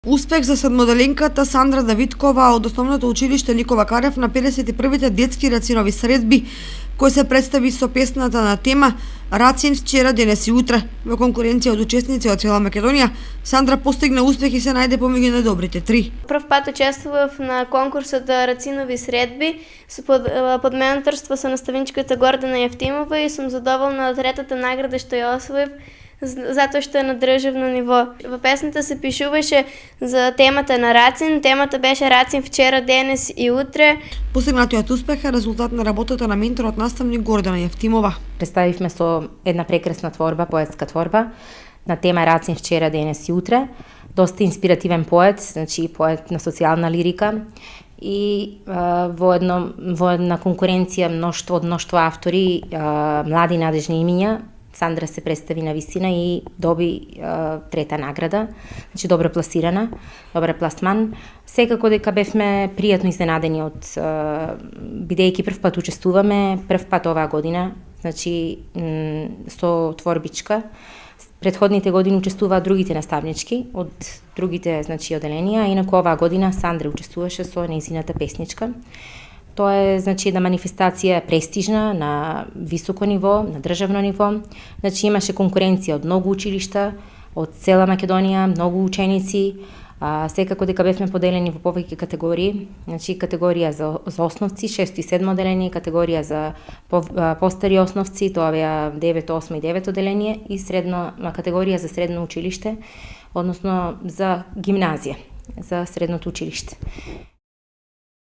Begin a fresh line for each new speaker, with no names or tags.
Успех за седмоделенката Сандра Давидкова од Основното училиште Никола Карев на 51-вите детски рацинови средби, кој се представи со песната на тема Рацин вчера, денес и утре. Во конкуренција од учесници од цела Македонија, Сандра постигна успех и се најде помеѓу најдобрите три.
Прв пат учествував на конкурсот Рацинови средби со под менторство со наставничката Гордана Јефтимова и сум задоволна од третата награда што ја освоив, затоа што е на државно ниво. Во песната се пишуваше за темата на Рацин, темата беше Рацин вчера, денес и утре.
Постигнатиот успех е резултат на работата на менторот наставник Гордана Јефтимова.
Представивме со една прекрасна творба, поетска творба, на тема Рацин вчера, денес и утре. Доста инспиративен поет, значи поет на социјална лирика и во една конкуренција мношто автори, млади надежни имиња. Сандра се представи на висина и доби трета награда, значи добро пласирана, добар пласман. Секако дека бевме пријатно изненадени бидејќи прв пат учествуваме, прв пат оваа година, значи со творбичка. Предходните години учествуваат другите наставнички од другите оделенија, инаку оваа година Сандра учествуваше со нејзината песничка. Тоа е една манифестација престижна на високо ниво, на државно ниво. Значи имаше конкуренција од многу училишта, од цела Македонија, многу ученици. Секако дека бевме поделени во повеќе категории. Значи категорија за основци, 6 и 7 оделение, категорија за постари основци, тоа беа 9, 8 и 9 оделение и категорија за средно училиште, односно за гимназија, за средното училиште.